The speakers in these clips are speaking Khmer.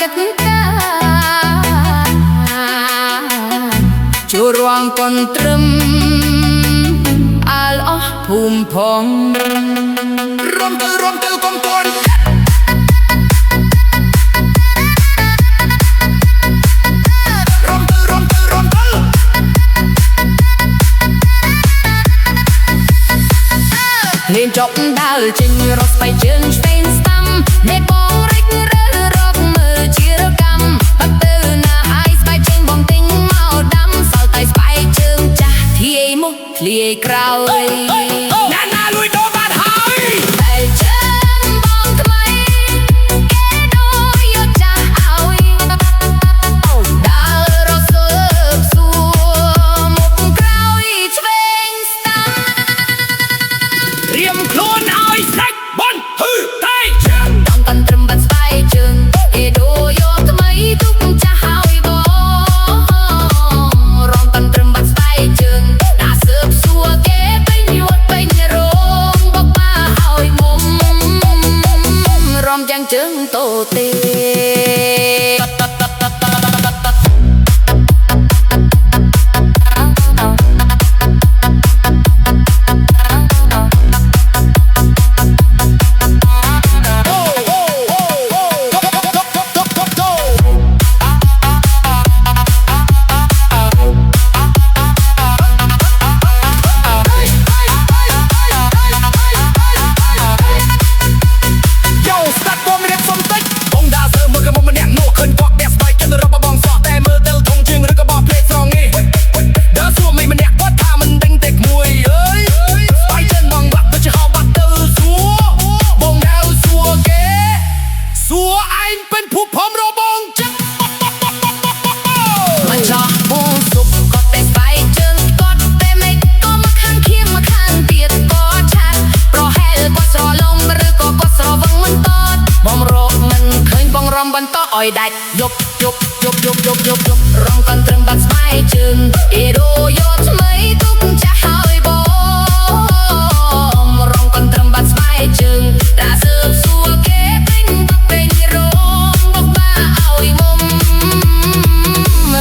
កិច្ចការចូលរងកនត្រឹមអាលអស់ភូមិផងរំទៅកុំពួនលេងចប់ដើរចេញរកស្បៃជើងឆ្វេងស្ដាំអ្នកបងរិចរើរកមើលជារកម្មបាត់ទៅណាហើយស្បៃជើងបងទិញមកដាំសល់តែស្បៃជើងចាស់ធាយមុខធ្លាយក្រោយណាលួយដូរបាត់ហើយតែជើងបងថ្មីគេដូរយកចាស់ឲ្យដើររកសើបសួរមុខក្រោយឆ្វេងស្ដាំរៀមខ្លួនឲ្យស្រេចបនហឺតែជើងต้องกันត្រឹមបាត់ស្បែកជើងគេដូរយកថ្មីទុកចាស់ហើយបងរងกันត្រឹមបាត់ស្បែកជើងដាក់សើបសួរគេពេញយួតពេញរោងបបាឲ្យមុំរំយ៉ាងជើងតូទេបន្តឲ្យដាច់យប់រងកាន់ត្រឹមបាត់ស្បែកជើងអេរ៉ូយកថ្មីទុកចាស់ហើយបងរងកាន់ត្រឹមបាត់ស្បែកជើងដាក់សើបសួរគេពេញទុកពេញរោងបបាឲ្យមុំ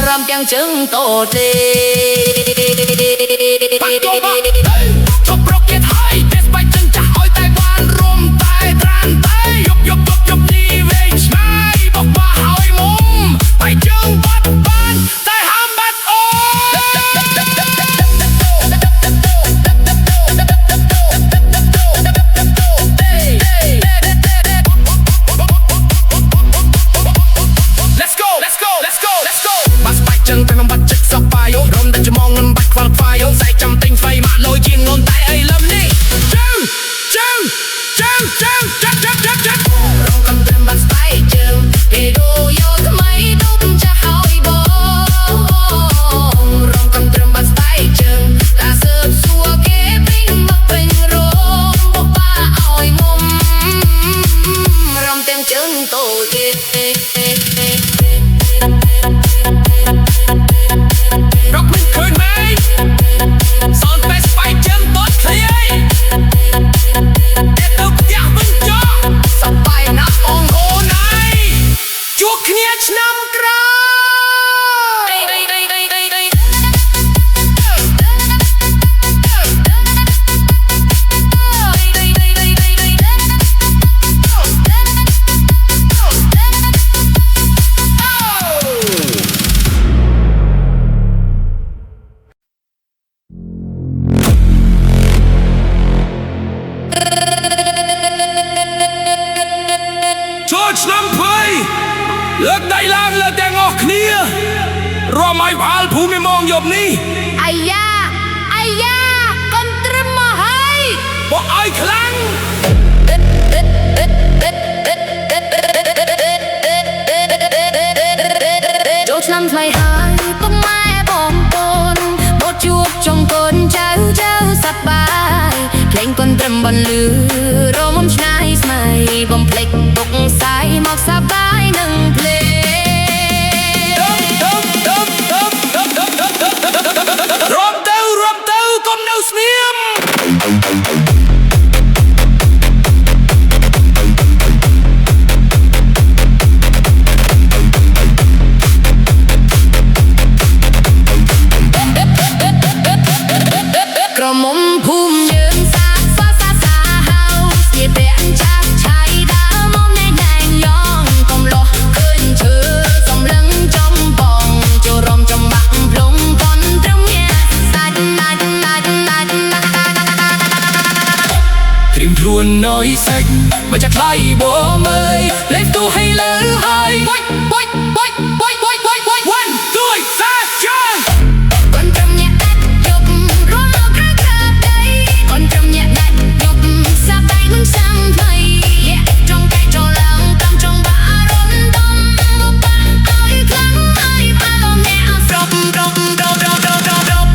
រំទាំងជើងតូទេបាក់ចូលមកជប់ប្រកទៀតហើយតែស្បែកជើងចាស់ឲ្យតែបានរុំតែត្រានតែយប់នេះវិញឆ្ងាយបបាឲ្យមុំបែកជើងបាត់បានតែហាមបាត់អូLet's go បាត់ស្បែកជើងតែមិនបាត់ចិត្តសក់បាយរំតែច្មងមិនបាច់ខ្វល់ខ្វាយស្អែកចាំទិញស្វ័យមកលុយជាងងន់តែអីលឹមនេះជើងរងកំត្រឹមបាត់ស្បែកជើងគេដូរយកថ្មីទុកចាស់ហើយបងរងកំត្រឹមបាត់ស្បែកជើងដាក់សើបសួរគេពេញមកពេញរោងបបាឲ្យមុំរំទាំងជើងតូចទេរកមិនឃើញមែនសល់តែស្បែកជើងតូចធ្លាយតែទៅផ្ទះមិនចោលសប្បាយណាស់បងអូនអើយជួបគ្នាឆ្នាំក្រោយឆ្នាំភ័យលើកដៃឡើងលើទាំងអស់គ្នារំឲ្យផ្អើលភូមិមងយប់នេះអាយ៉ាកូនត្រឹមមកហើយបងឲ្យខ្លាំងចូលឆ្នាំថ្មីហើយពុកម៉ែបងប្អូនមកជួបជុំកូនចៅសប្បាយភ្លេងកូនត្រឹមបន្លឺរមឆ្ងាយស្មៃបំភ្លេចទុកសាយមកសប្បាយនឹងភ្លេងរំទៅកុំនៅស្ងៀម mà chắc lại bỏ mời lên tu hay lỡ hai one tươi xa chân con trầm nhẹ tắt dục rốt một rác rạc đây con trầm nhẹ tắt dục xa tay nâng sang thầy trong cái trò lặng cầm trong bã rôn đông một bạn ơi khắng ơi ba lô nhẹ rộp rộp rộp rộp rộp rộp rộp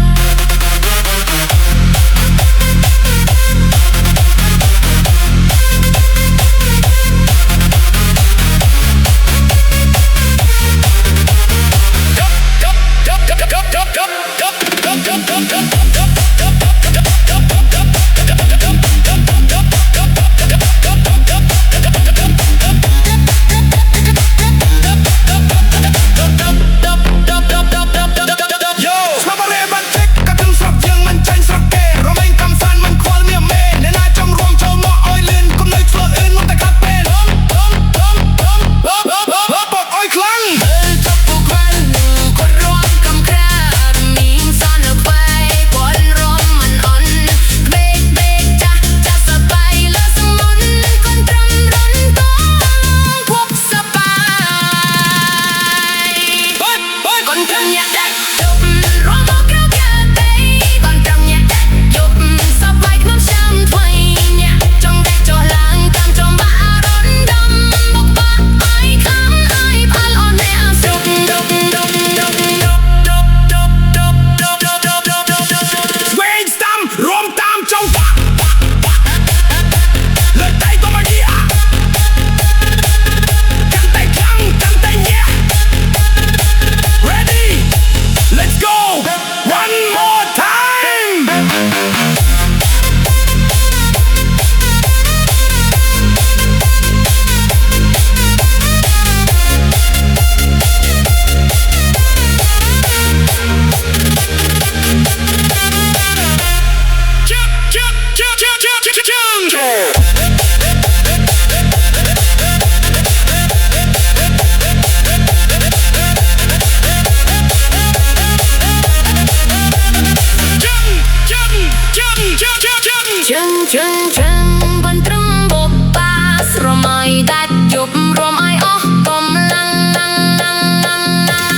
chân con trâm bột ba rồi mày đặt chụp rồi ai ó còn lăng lăng lăng lăng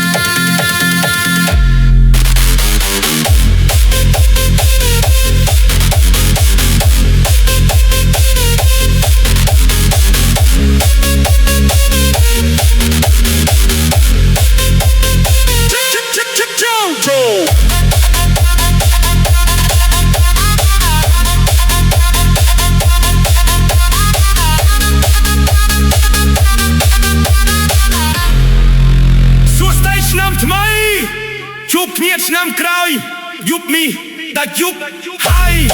Chụp nhiệt năm kraj, giúp mi, đã giúp hai